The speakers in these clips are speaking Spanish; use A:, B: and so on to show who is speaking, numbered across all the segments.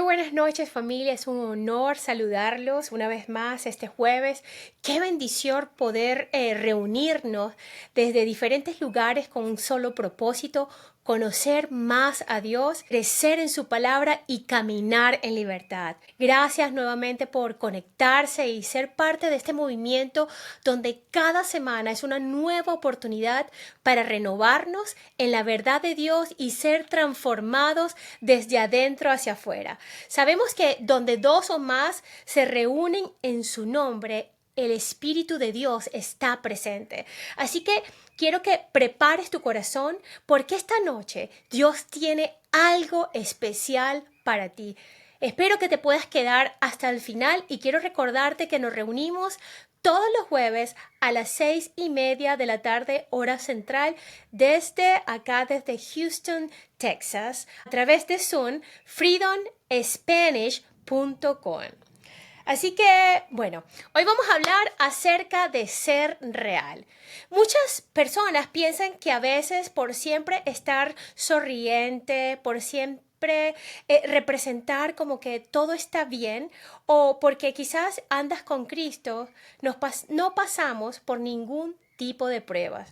A: buenas noches, familia. Es un honor saludarlos una vez más este jueves. Qué bendición poder reunirnos desde diferentes lugares con un solo propósito: conocer más a Dios, crecer en su palabra y caminar en libertad. Gracias nuevamente por conectarse y ser parte de este movimiento donde cada semana es una nueva oportunidad para renovarnos en la verdad de Dios y ser transformados desde adentro hacia afuera. Sabemos que donde dos o más se reúnen en su nombre, el Espíritu de Dios está presente. Así que quiero que prepares tu corazón porque esta noche Dios tiene algo especial para ti. Espero que te puedas quedar hasta el final y quiero recordarte que nos reunimos todos los jueves a las 6:30 de la tarde, hora central, desde Houston, Texas, a través de Zoom, freedomspanish.com. Así que, bueno, hoy vamos a hablar acerca de ser real. Muchas personas piensan que a veces por siempre estar sonriente, por siempre representar como que todo está bien, o porque quizás andas con Cristo, no pasamos por ningún tipo de pruebas.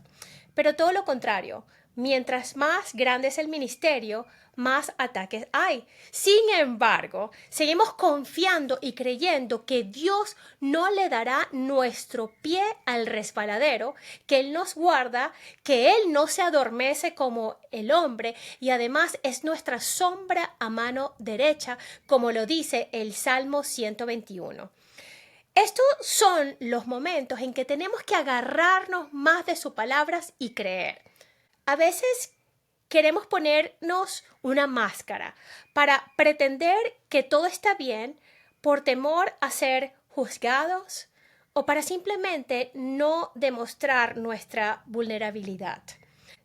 A: Pero todo lo contrario, mientras más grande es el ministerio, más ataques hay. Sin embargo, seguimos confiando y creyendo que Dios no le dará nuestro pie al resbaladero, que Él nos guarda, que Él no se adormece como el hombre y además es nuestra sombra a mano derecha, como lo dice el Salmo 121. Estos son los momentos en que tenemos que agarrarnos más de sus palabras y creer. A veces queremos ponernos una máscara para pretender que todo está bien por temor a ser juzgados o para simplemente no demostrar nuestra vulnerabilidad.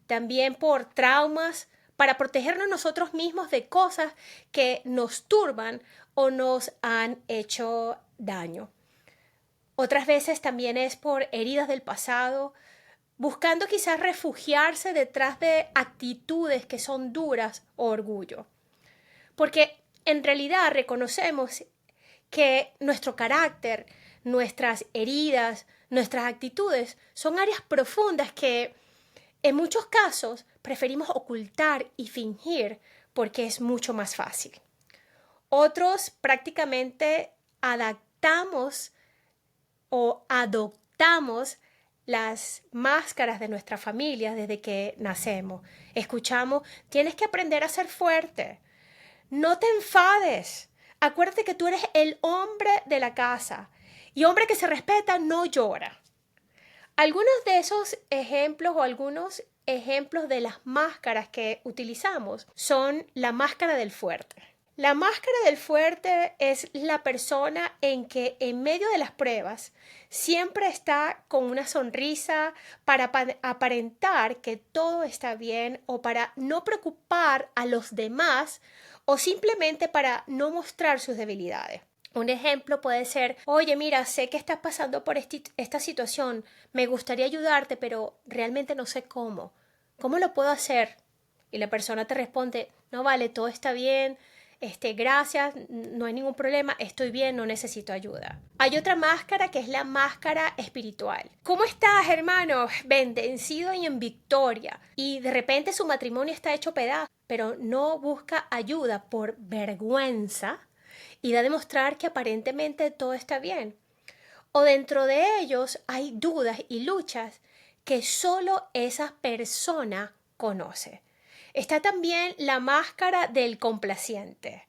A: También por traumas, para protegernos nosotros mismos de cosas que nos turban o nos han hecho daño. Otras veces también es por heridas del pasado, buscando quizás refugiarse detrás de actitudes que son duras o orgullo. Porque en realidad reconocemos que nuestro carácter, nuestras heridas, nuestras actitudes son áreas profundas que en muchos casos preferimos ocultar y fingir porque es mucho más fácil. Otros prácticamente adaptamos o adoptamos las máscaras de nuestra familia desde que nacemos. Escuchamos: tienes que aprender a ser fuerte, no te enfades, acuérdate que tú eres el hombre de la casa y hombre que se respeta no llora. Algunos de esos ejemplos o algunos ejemplos de las máscaras que utilizamos son la máscara del fuerte. La máscara del fuerte es la persona en que en medio de las pruebas siempre está con una sonrisa para aparentar que todo está bien o para no preocupar a los demás o simplemente para no mostrar sus debilidades. Un ejemplo puede ser: oye, mira, sé que estás pasando por esta situación, me gustaría ayudarte, pero realmente no sé cómo. ¿Cómo lo puedo hacer? Y la persona te responde: no vale, todo está bien, gracias, no hay ningún problema, estoy bien, no necesito ayuda. Hay otra máscara que es la máscara espiritual. ¿Cómo estás, hermano? Bendecido y en victoria. Y de repente su matrimonio está hecho pedazos, pero no busca ayuda por vergüenza y da a demostrar que aparentemente todo está bien. O dentro de ellos hay dudas y luchas que solo esa persona conoce. Está también la máscara del complaciente.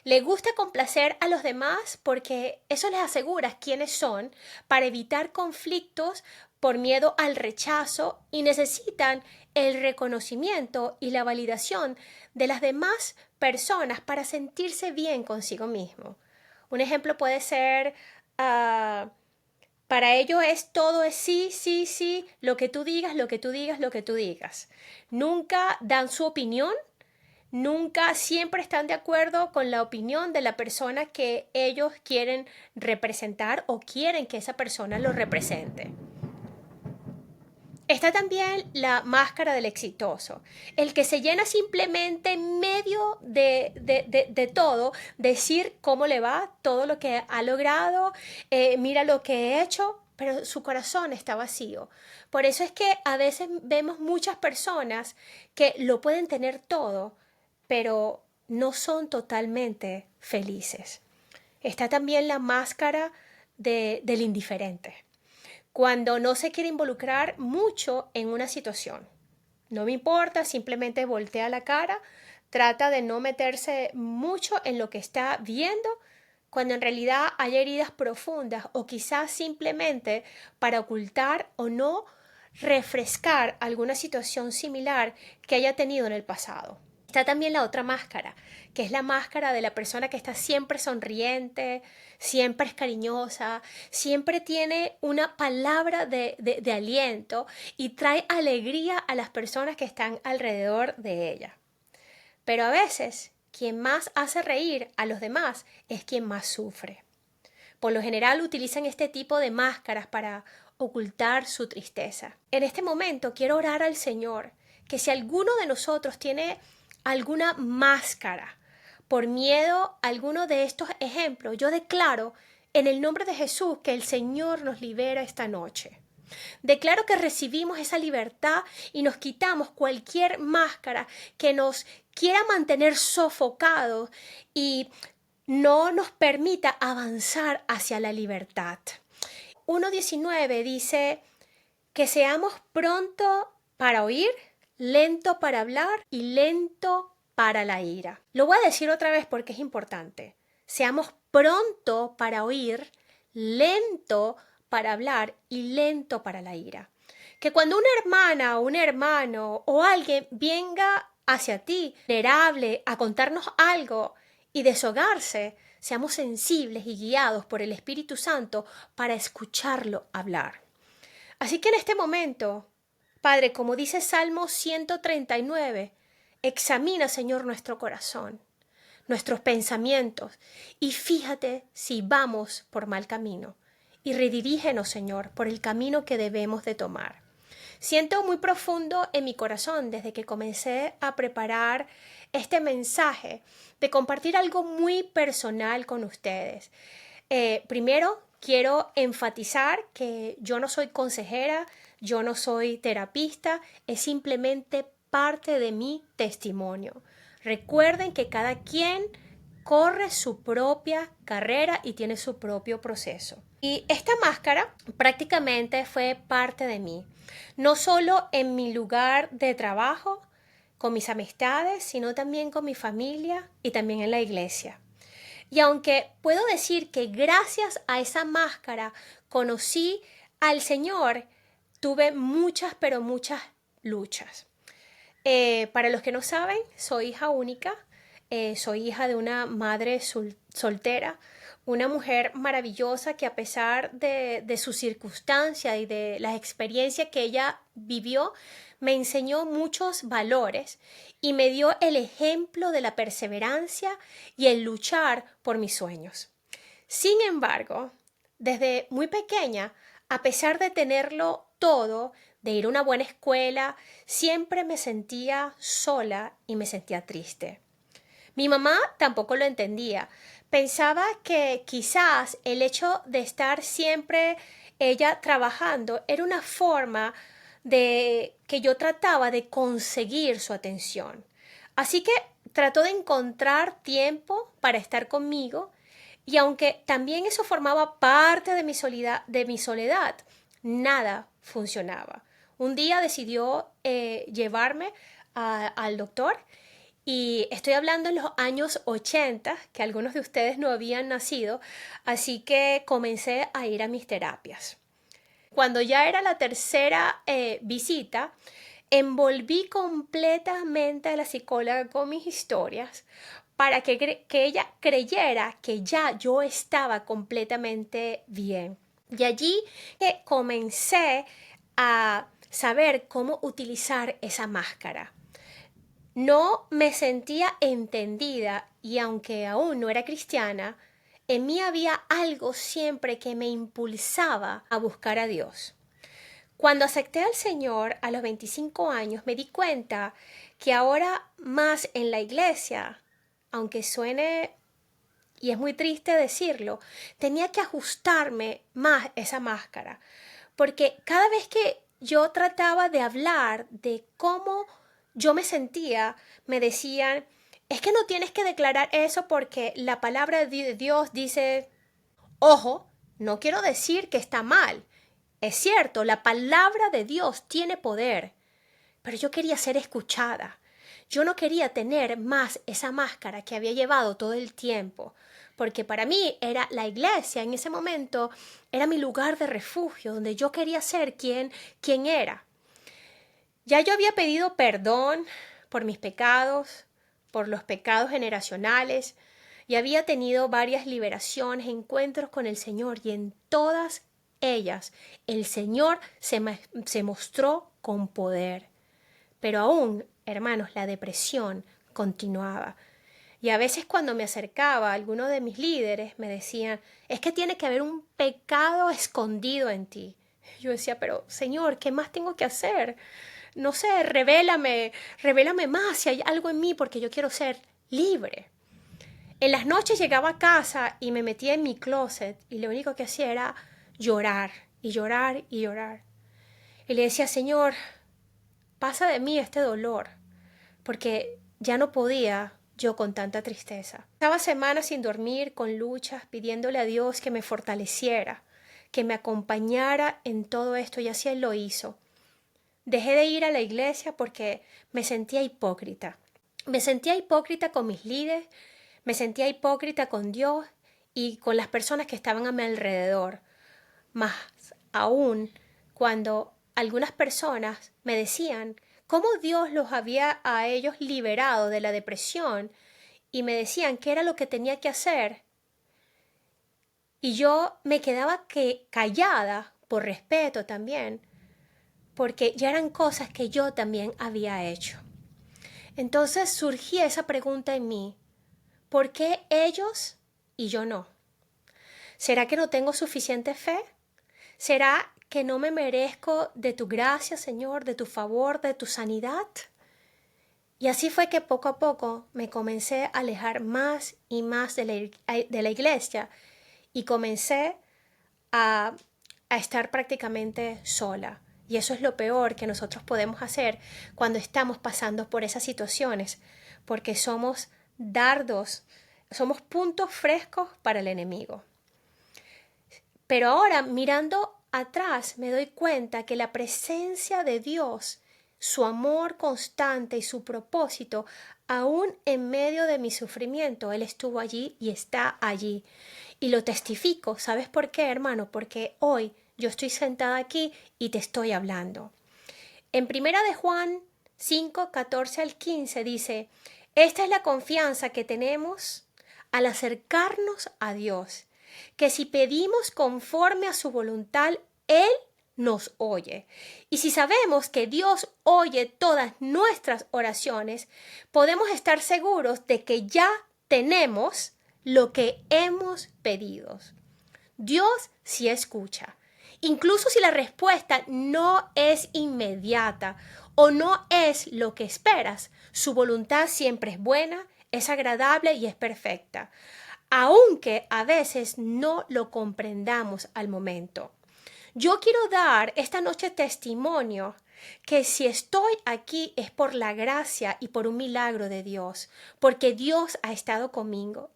A: Le gusta complacer a los demás porque eso les asegura quiénes son para evitar conflictos por miedo al rechazo y necesitan el reconocimiento y la validación de las demás personas para sentirse bien consigo mismo. Un ejemplo puede ser, para ellos todo es sí, sí, sí, lo que tú digas, lo que tú digas, lo que tú digas. Nunca dan su opinión, nunca siempre están de acuerdo con la opinión de la persona que ellos quieren representar o quieren que esa persona lo represente. Está también la máscara del exitoso, el que se llena simplemente en medio de todo, decir cómo le va, todo lo que ha logrado, mira lo que he hecho, pero su corazón está vacío. Por eso es que a veces vemos muchas personas que lo pueden tener todo, pero no son totalmente felices. Está también la máscara del indiferente, cuando no se quiere involucrar mucho en una situación. No me importa, simplemente voltea la cara, trata de no meterse mucho en lo que está viendo, cuando en realidad hay heridas profundas o quizás simplemente para ocultar o no refrescar alguna situación similar que haya tenido en el pasado. Está también la otra máscara, que es la máscara de la persona que está siempre sonriente, siempre es cariñosa, siempre tiene una palabra de aliento y trae alegría a las personas que están alrededor de ella. Pero a veces, quien más hace reír a los demás es quien más sufre. Por lo general utilizan este tipo de máscaras para ocultar su tristeza. En este momento quiero orar al Señor que si alguno de nosotros tiene alguna máscara por miedo a alguno de estos ejemplos, yo declaro en el nombre de Jesús que el Señor nos libera esta noche. Declaro que recibimos esa libertad y nos quitamos cualquier máscara que nos quiera mantener sofocados y no nos permita avanzar hacia la libertad. 1.19 dice que seamos pronto para oír, lento para hablar y lento para la ira. Lo voy a decir otra vez porque es importante. Seamos pronto para oír, lento para hablar y lento para la ira. Que cuando una hermana o un hermano o alguien venga hacia ti, vulnerable, a contarnos algo y deshogarse, seamos sensibles y guiados por el Espíritu Santo para escucharlo hablar. Así que en este momento, Padre, como dice Salmo 139, examina, Señor, nuestro corazón, nuestros pensamientos, y fíjate si vamos por mal camino, y redirígenos, Señor, por el camino que debemos de tomar. Siento muy profundo en mi corazón desde que comencé a preparar este mensaje de compartir algo muy personal con ustedes. Primero, quiero enfatizar que yo no soy consejera, yo no soy terapista, es simplemente parte de mi testimonio. Recuerden que cada quien corre su propia carrera y tiene su propio proceso. Y esta máscara prácticamente fue parte de mí, no solo en mi lugar de trabajo, con mis amistades, sino también con mi familia y también en la iglesia. Y aunque puedo decir que gracias a esa máscara conocí al Señor, tuve muchas, pero muchas luchas. Para los que no saben, soy hija única, soy hija de una madre soltera, una mujer maravillosa que a pesar de su circunstancia y de las experiencias que ella vivió, me enseñó muchos valores y me dio el ejemplo de la perseverancia y el luchar por mis sueños. Sin embargo, desde muy pequeña, a pesar de tenerlo todo, de ir a una buena escuela, siempre me sentía sola y me sentía triste. Mi mamá tampoco lo entendía. Pensaba que quizás el hecho de estar siempre ella trabajando era una forma de que yo trataba de conseguir su atención. Así que trató de encontrar tiempo para estar conmigo y aunque también eso formaba parte de mi soledad, nada funcionaba. Un día decidió llevarme al doctor y estoy hablando en los años 80, que algunos de ustedes no habían nacido, así que comencé a ir a mis terapias. Cuando ya era la tercera visita, envolví completamente a la psicóloga con mis historias para que ella creyera que ya yo estaba completamente bien. Y allí comencé a saber cómo utilizar esa máscara. No me sentía entendida y aunque aún no era cristiana, en mí había algo siempre que me impulsaba a buscar a Dios. Cuando acepté al Señor a los 25 años, me di cuenta que ahora más en la iglesia, aunque suene y es muy triste decirlo, tenía que ajustarme más esa máscara, porque cada vez que yo trataba de hablar de cómo yo me sentía, me decían, es que no tienes que declarar eso porque la palabra de Dios dice, ojo, no quiero decir que está mal. Es cierto, la palabra de Dios tiene poder, pero yo quería ser escuchada. Yo no quería tener más esa máscara que había llevado todo el tiempo, porque para mí era la iglesia en ese momento, era mi lugar de refugio, donde yo quería ser quien era. Ya yo había pedido perdón por mis pecados, por los pecados generacionales, y había tenido varias liberaciones, encuentros con el Señor, y en todas ellas el Señor se mostró con poder. Pero aún, hermanos, la depresión continuaba. Y a veces cuando me acercaba a alguno de mis líderes me decían, es que tiene que haber un pecado escondido en ti. Yo decía, pero Señor, ¿qué más tengo que hacer? No sé, revélame más si hay algo en mí porque yo quiero ser libre. En las noches llegaba a casa y me metía en mi closet y lo único que hacía era llorar y llorar y llorar. Y le decía, Señor, pasa de mí este dolor, porque ya no podía yo con tanta tristeza. Estaba semanas sin dormir, con luchas, pidiéndole a Dios que me fortaleciera, que me acompañara en todo esto, y así Él lo hizo. Dejé de ir a la iglesia porque me sentía hipócrita. Me sentía hipócrita con mis líderes, me sentía hipócrita con Dios y con las personas que estaban a mi alrededor. Más aún cuando algunas personas me decían cómo Dios los había a ellos liberado de la depresión y me decían qué era lo que tenía que hacer. Y yo me quedaba callada por respeto también, porque ya eran cosas que yo también había hecho. Entonces surgía esa pregunta en mí, ¿por qué ellos y yo no? ¿Será que no tengo suficiente fe? ¿Será que no me merezco de tu gracia, Señor, de tu favor, de tu sanidad? Y así fue que poco a poco me comencé a alejar más y más de la iglesia y comencé a, a estar prácticamente sola. Y eso es lo peor que nosotros podemos hacer cuando estamos pasando por esas situaciones, porque somos dardos, somos puntos frescos para el enemigo. Pero ahora, mirando atrás, me doy cuenta que la presencia de Dios, su amor constante y su propósito, aún en medio de mi sufrimiento, Él estuvo allí y está allí. Y lo testifico. ¿Sabes por qué, hermano? Porque hoy yo estoy sentada aquí y te estoy hablando. En primera de Juan 5, 14 al 15 dice, esta es la confianza que tenemos al acercarnos a Dios, que si pedimos conforme a su voluntad, Él nos oye. Y si sabemos que Dios oye todas nuestras oraciones, podemos estar seguros de que ya tenemos lo que hemos pedido. Dios sí escucha. Incluso si la respuesta no es inmediata o no es lo que esperas, su voluntad siempre es buena, es agradable y es perfecta, aunque a veces no lo comprendamos al momento. Yo quiero dar esta noche testimonio que si estoy aquí es por la gracia y por un milagro de Dios, porque Dios ha estado conmigo,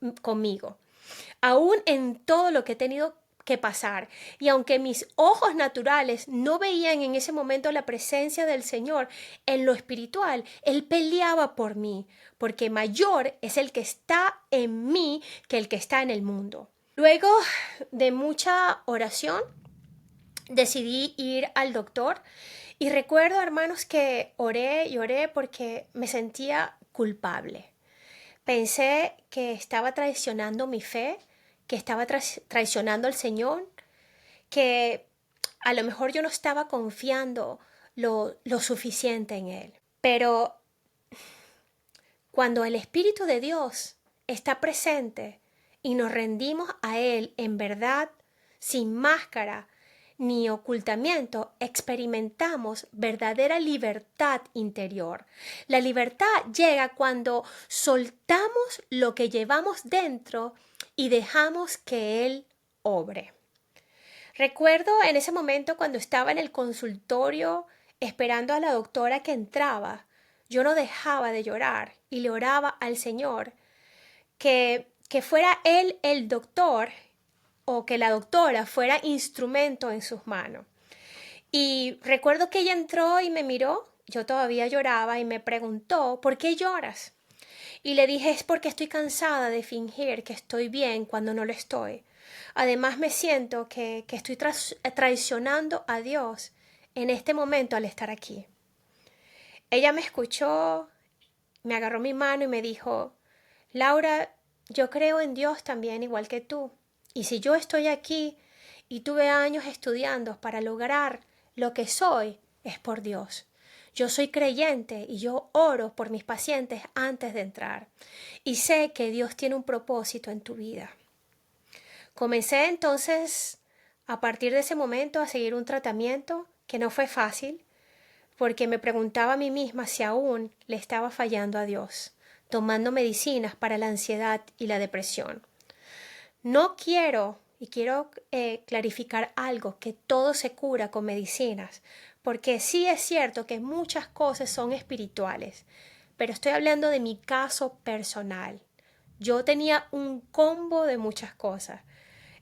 A: aún en todo lo que he tenido que pasar. Y aunque mis ojos naturales no veían en ese momento la presencia del Señor, en lo espiritual, Él peleaba por mí, porque mayor es el que está en mí que el que está en el mundo. Luego de mucha oración, decidí ir al doctor y recuerdo, hermanos, que oré y oré porque me sentía culpable. Pensé que estaba traicionando mi fe, que estaba traicionando al Señor, que a lo mejor yo no estaba confiando lo suficiente en Él. Pero cuando el Espíritu de Dios está presente y nos rendimos a Él en verdad, sin máscara, ni ocultamiento, experimentamos verdadera libertad interior. La libertad llega cuando soltamos lo que llevamos dentro y dejamos que Él obre. Recuerdo en ese momento cuando estaba en el consultorio esperando a la doctora que entraba, yo no dejaba de llorar y le oraba al Señor que fuera Él el doctor o que la doctora fuera instrumento en sus manos. Y recuerdo que ella entró y me miró, yo todavía lloraba y me preguntó, ¿por qué lloras? Y le dije, es porque estoy cansada de fingir que estoy bien cuando no lo estoy. Además me siento que estoy traicionando a Dios en este momento al estar aquí. Ella me escuchó, me agarró mi mano y me dijo, Laura, yo creo en Dios también igual que tú. Y si yo estoy aquí y tuve años estudiando para lograr lo que soy, es por Dios. Yo soy creyente y yo oro por mis pacientes antes de entrar. Y sé que Dios tiene un propósito en tu vida. Comencé entonces, a partir de ese momento, a seguir un tratamiento que no fue fácil, porque me preguntaba a mí misma si aún le estaba fallando a Dios, tomando medicinas para la ansiedad y la depresión. No quiero, y quiero clarificar algo, que todo se cura con medicinas, porque sí es cierto que muchas cosas son espirituales, pero estoy hablando de mi caso personal. Yo tenía un combo de muchas cosas.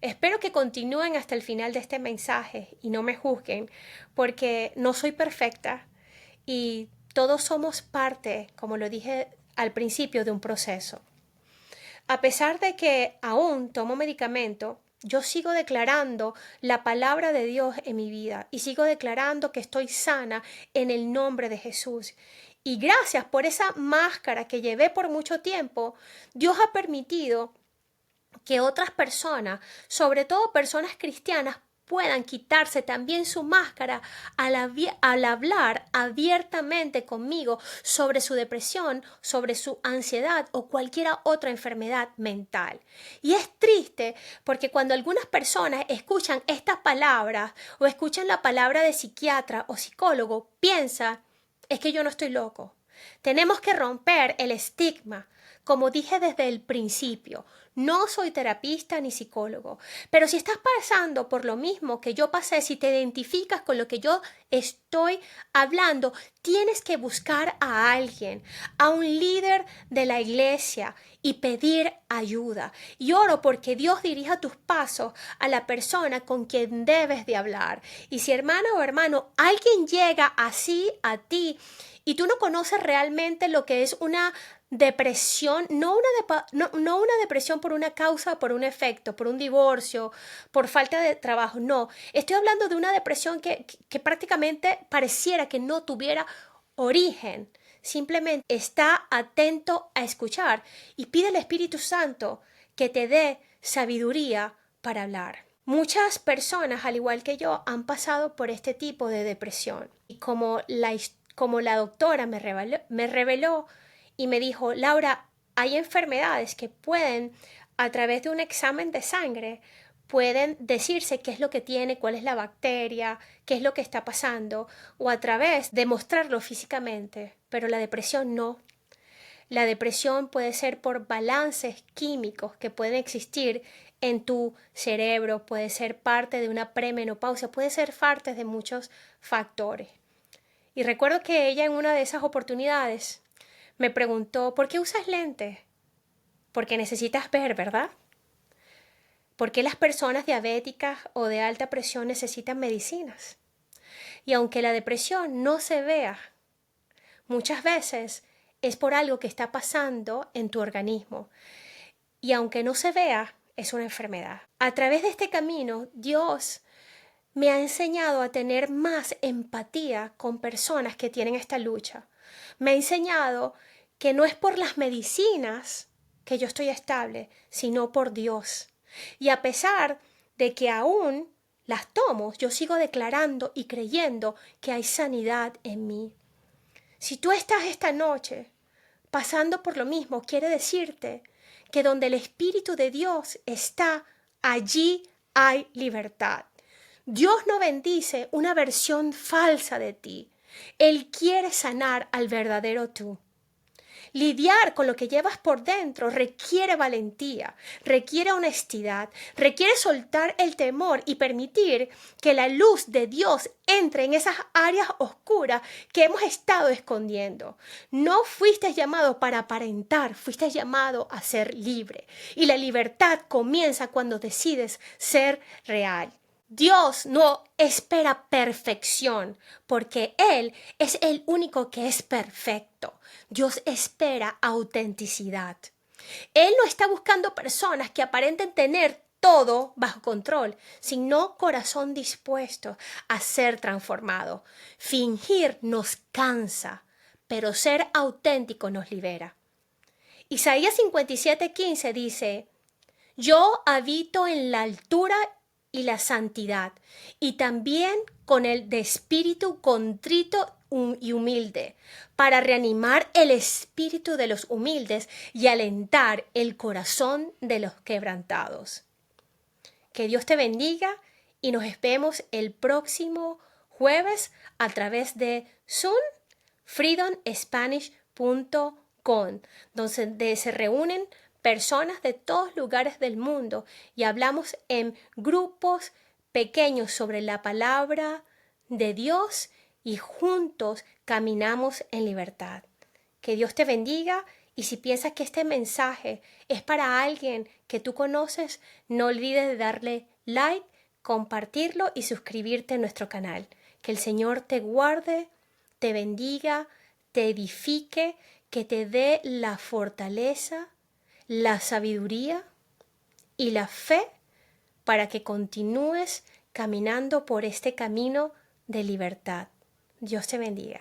A: Espero que continúen hasta el final de este mensaje y no me juzguen, porque no soy perfecta y todos somos parte, como lo dije al principio, de un proceso. A pesar de que aún tomo medicamento, yo sigo declarando la palabra de Dios en mi vida y sigo declarando que estoy sana en el nombre de Jesús. Y gracias por esa máscara que llevé por mucho tiempo, Dios ha permitido que otras personas, sobre todo personas cristianas, puedan quitarse también su máscara al hablar abiertamente conmigo sobre su depresión, sobre su ansiedad o cualquier otra enfermedad mental. Y es triste porque cuando algunas personas escuchan estas palabras o escuchan la palabra de psiquiatra o psicólogo, piensan, es que yo no estoy loco. Tenemos que romper el estigma. Como dije desde el principio, no soy terapista ni psicólogo, pero si estás pasando por lo mismo que yo pasé, si te identificas con lo que yo estoy hablando, tienes que buscar a alguien, a un líder de la iglesia y pedir ayuda. Y oro porque Dios dirija tus pasos a la persona con quien debes de hablar. Y si hermana o hermano, alguien llega así a ti y tú no conoces realmente lo que es una depresión, no una depresión por una causa, por un efecto, por un divorcio, por falta de trabajo, no. Estoy hablando de una depresión que prácticamente pareciera que no tuviera origen. Simplemente está atento a escuchar y pide al Espíritu Santo que te dé sabiduría para hablar. Muchas personas, al igual que yo, han pasado por este tipo de depresión. Y como la doctora me reveló y me dijo, Laura, hay enfermedades que pueden, a través de un examen de sangre, pueden decirse qué es lo que tiene, cuál es la bacteria, qué es lo que está pasando, o a través de mostrarlo físicamente, pero la depresión no. La depresión puede ser por balances químicos que pueden existir en tu cerebro, puede ser parte de una premenopausia, puede ser parte de muchos factores. Y recuerdo que ella en una de esas oportunidades me preguntó, ¿por qué usas lentes? Porque necesitas ver, ¿verdad? ¿Por qué las personas diabéticas o de alta presión necesitan medicinas? Y aunque la depresión no se vea, muchas veces es por algo que está pasando en tu organismo. Y aunque no se vea, es una enfermedad. A través de este camino, Dios me ha enseñado a tener más empatía con personas que tienen esta lucha. Me ha enseñado que no es por las medicinas que yo estoy estable, sino por Dios. Y a pesar de que aún las tomo, yo sigo declarando y creyendo que hay sanidad en mí. Si tú estás esta noche pasando por lo mismo, quiere decirte que donde el Espíritu de Dios está, allí hay libertad. Dios no bendice una versión falsa de ti. Él quiere sanar al verdadero tú. Lidiar con lo que llevas por dentro requiere valentía, requiere honestidad, requiere soltar el temor y permitir que la luz de Dios entre en esas áreas oscuras que hemos estado escondiendo. No fuiste llamado para aparentar, fuiste llamado a ser libre. Y la libertad comienza cuando decides ser real. Dios no espera perfección porque Él es el único que es perfecto. Dios espera autenticidad. Él no está buscando personas que aparenten tener todo bajo control, sino corazón dispuesto a ser transformado. Fingir nos cansa, pero ser auténtico nos libera. Isaías 57:15 dice: Yo habito en la altura y la santidad, y también con el de espíritu contrito y humilde, para reanimar el espíritu de los humildes y alentar el corazón de los quebrantados. Que Dios te bendiga y nos vemos el próximo jueves a través de Zoom, freedomspanish.com, donde se reúnen personas de todos lugares del mundo y hablamos en grupos pequeños sobre la palabra de Dios y juntos caminamos en libertad. Que Dios te bendiga y si piensas que este mensaje es para alguien que tú conoces, no olvides de darle like, compartirlo y suscribirte a nuestro canal. Que el Señor te guarde, te bendiga, te edifique, que te dé la fortaleza, la sabiduría y la fe para que continúes caminando por este camino de libertad. Dios te bendiga.